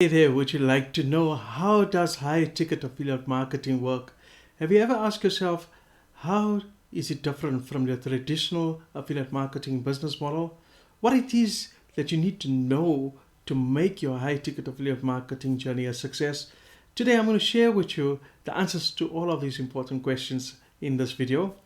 Hey there, would you like to know how does high ticket affiliate marketing work? Have you ever asked yourself how is it different from the traditional affiliate marketing business model? What it is that you need to know to make your high ticket affiliate marketing journey a success? Today I'm going to share with you the answers to all of these important questions in this video.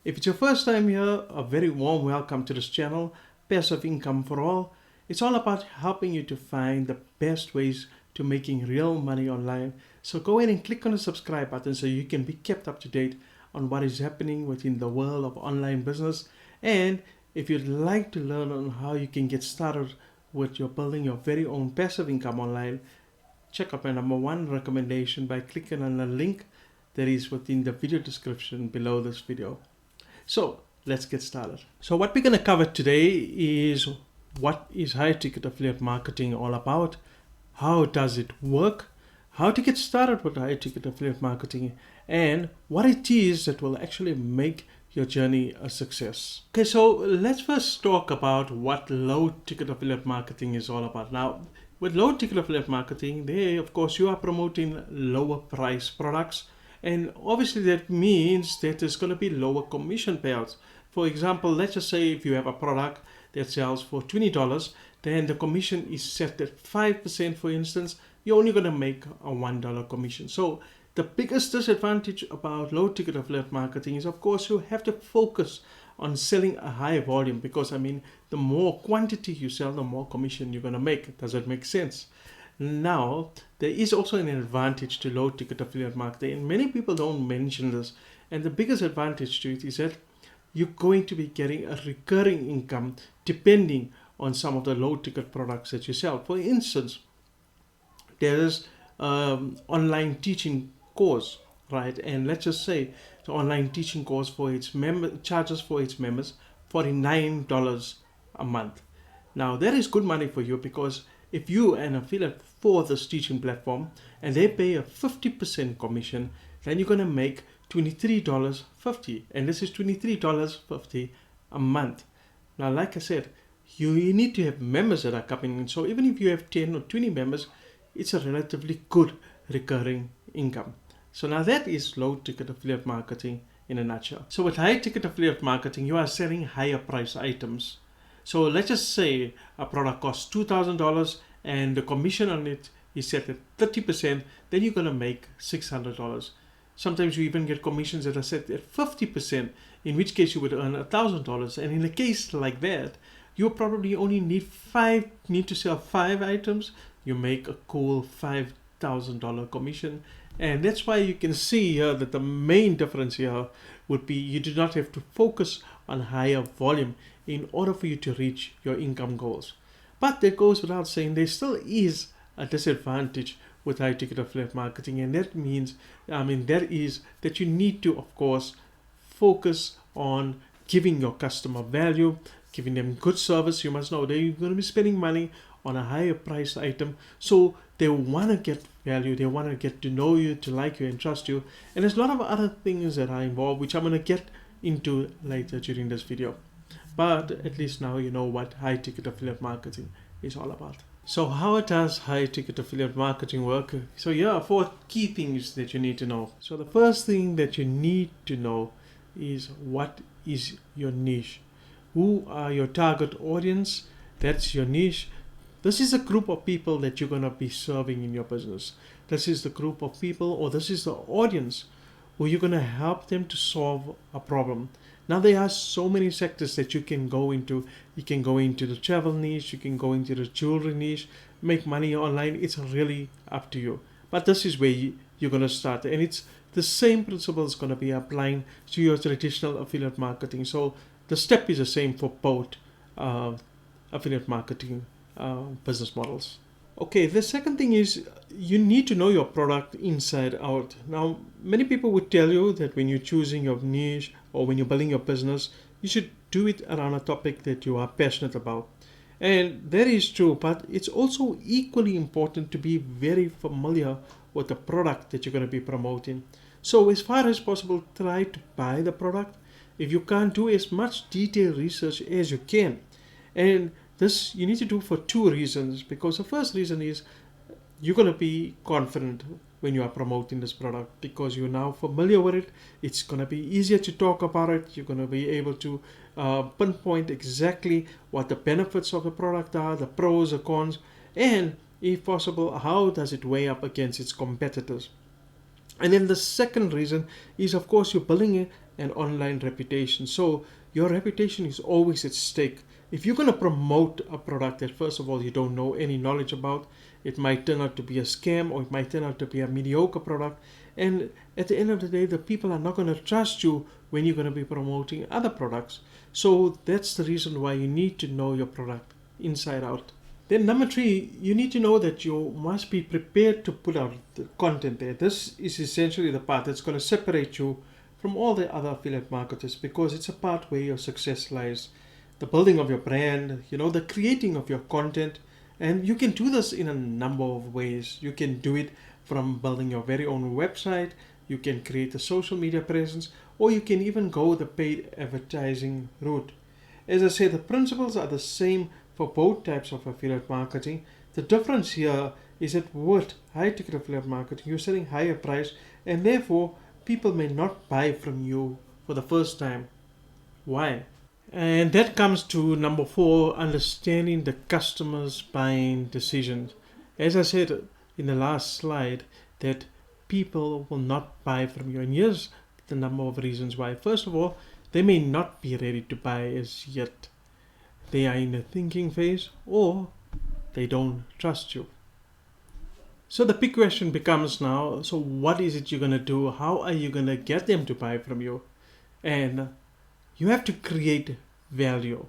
If it's your first time here, a very warm welcome to this channel, Passive Income for All. It's all about helping you to find the best ways to making real money online. So go ahead and click on the subscribe button so you can be kept up to date on what is happening within the world of online business. And if you'd like to learn on how you can get started with your building your very own passive income online, check out my number one recommendation by clicking on the link that is within the video description below this video. So let's get started. So what we're going to cover today is what is high ticket affiliate marketing all about? How does it work? How to get started with high ticket affiliate marketing, and what it is that will actually make your journey a success. Okay, so let's first talk about what low ticket affiliate marketing is all about. Now, with low ticket affiliate marketing, there, of course, you are promoting lower price products, and obviously that means that there's going to be lower commission payouts. For example, let's just say if you have a product that sells for $20, then the commission is set at 5%, for instance, you're only going to make a $1 commission. So the biggest disadvantage about low ticket affiliate marketing is, of course, you have to focus on selling a high volume, because the more quantity you sell, the more commission you're going to make. Does that make sense? Now, there is also an advantage to low ticket affiliate marketing, and many people don't mention this. And the biggest advantage to it is that you're going to be getting a recurring income depending on some of the low ticket products that you sell. For instance, there's online teaching course, right? And let's just say the online teaching course for its charges for its members $49 a month. Now that is good money for you, because if you an affiliate for this teaching platform and they pay a 50% commission, then you're going to make $23.50, and this is $23.50 a month. Now, like I said, you need to have members that are coming in. So even if you have 10 or 20 members, it's a relatively good recurring income. So now that is low ticket affiliate marketing in a nutshell. So with high ticket affiliate marketing, you are selling higher price items. So let's just say a product costs $2,000 and the commission on it is set at 30%, then you're going to make $600. Sometimes you even get commissions that are set at 50%, in which case you would earn $1,000. And in a case like that, you probably only need to sell 5 items. You make a cool $5,000 commission. And that's why you can see here that the main difference here would be you do not have to focus on higher volume in order for you to reach your income goals. But that goes without saying, there still is a disadvantage with high ticket affiliate marketing, and that means that you need to, of course, focus on giving your customer value, giving them good service. You must know they're going to be spending money on a higher priced item, so they want to get value, they want to get to know you, to like you and trust you. And there's a lot of other things that are involved, which I'm going to get into later during this video. But at least now you know what high ticket affiliate marketing is all about. So how does high ticket affiliate marketing work? So here are 4 key things that you need to know. So the first thing that you need to know is, what is your niche? Who are your target audience? That's your niche. This is a group of people that you're going to be serving in your business. This is the group of people, or this is the audience who you're going to help them to solve a problem. Now there are so many sectors that you can go into. You can go into the travel niche, you can go into the jewelry niche, make money online. It's really up to you. But this is where you're going to start. And it's the same principles going to be applying to your traditional affiliate marketing. So the step is the same for both affiliate marketing business models. Okay, the second thing is you need to know your product inside out. Now, many people would tell you that when you're choosing your niche or when you're building your business, you should do it around a topic that you are passionate about. And that is true, but it's also equally important to be very familiar with the product that you're going to be promoting. So as far as possible, try to buy the product. If you can't, do as much detailed research as you can. And this you need to do for 2 reasons, because the first reason is you're going to be confident when you are promoting this product because you're now familiar with it. It's going to be easier to talk about it. You're going to be able to pinpoint exactly what the benefits of the product are, the pros, the cons, and if possible, how does it weigh up against its competitors. And then the second reason is, of course, you're building an online reputation. So your reputation is always at stake. If you're going to promote a product that, first of all, you don't know any knowledge about, it might turn out to be a scam, or it might turn out to be a mediocre product. And at the end of the day, the people are not going to trust you when you're going to be promoting other products. So that's the reason why you need to know your product inside out. Then number 3, you need to know that you must be prepared to put out the content there. This is essentially the part that's going to separate you from all the other affiliate marketers, because it's a part where your success lies. The building of your brand, the creating of your content. And you can do this in a number of ways. You can do it from building your very own website. You can create a social media presence, or you can even go the paid advertising route. As I said, the principles are the same for both types of affiliate marketing. The difference here is that with high ticket affiliate marketing, you're selling higher price, and therefore people may not buy from you for the first time. Why? And that comes to number 4, understanding the customer's buying decisions. As I said in the last slide, that people will not buy from you. And here's the number of reasons why. First of all, they may not be ready to buy as yet. They are in the thinking phase, or they don't trust you. So the big question becomes now, so what is it you're going to do? How are you going to get them to buy from you? And you have to create value.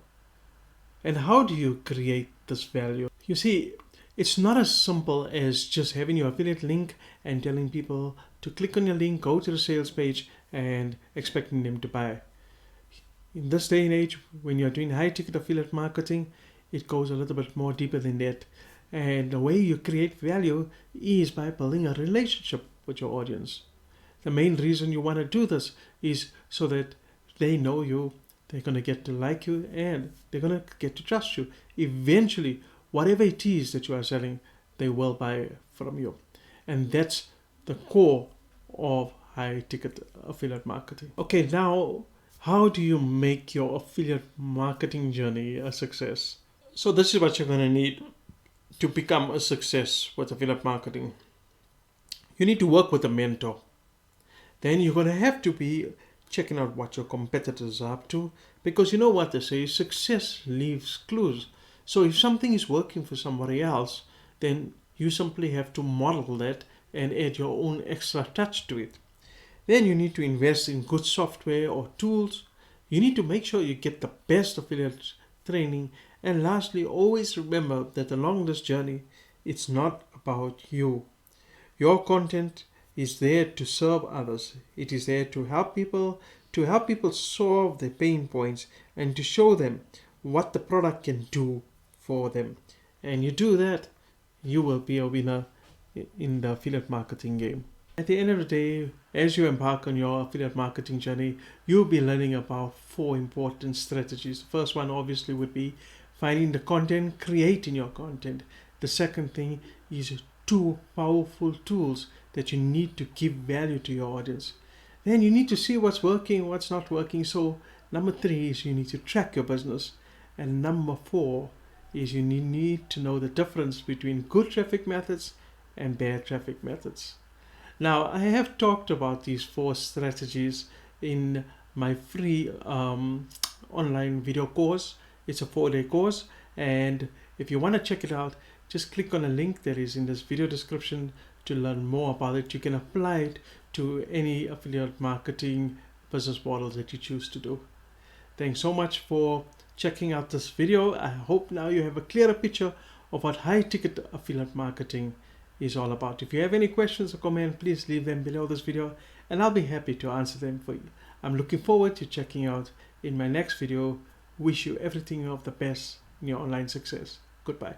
And how do you create this value? You see, it's not as simple as just having your affiliate link and telling people to click on your link, go to the sales page, and expecting them to buy. In this day and age, when you're doing high ticket affiliate marketing, it goes a little bit more deeper than that. And the way you create value is by building a relationship with your audience. The main reason you want to do this is so that they know you, they're going to get to like you, and they're going to get to trust you. Eventually, whatever it is that you are selling, they will buy from you. And that's the core of high ticket affiliate marketing. Okay, now, how do you make your affiliate marketing journey a success? So this is what you're going to need to become a success with affiliate marketing. You need to work with a mentor. Then you're going to have to be checking out what your competitors are up to, because you know what they say, success leaves clues. So if something is working for somebody else, then you simply have to model that and add your own extra touch to it. Then you need to invest in good software or tools. You need to make sure you get the best affiliate training. And lastly, always remember that along this journey, it's not about you. Your content is there to serve others. It is there to help people solve their pain points and to show them what the product can do for them. And you do that, you will be a winner in the affiliate marketing game. At the end of the day, as you embark on your affiliate marketing journey, you'll be learning about 4 important strategies. The first one obviously would be finding the content, creating your content. The second thing is 2 powerful tools that you need to give value to your audience. Then you need to see what's working, what's not working. So number 3 is you need to track your business. And number 4 is you need to know the difference between good traffic methods and bad traffic methods. Now, I have talked about these 4 strategies in my free online video course. It's a 4-day course, and if you want to check it out, just click on a link that is in this video description to learn more about it. You can apply it to any affiliate marketing business models that you choose to do. Thanks so much for checking out this video. I hope now you have a clearer picture of what high ticket affiliate marketing is all about. If you have any questions or comments, please leave them below this video and I'll be happy to answer them for you. I'm looking forward to checking out in my next video. Wish you everything of the best in your online success. Goodbye.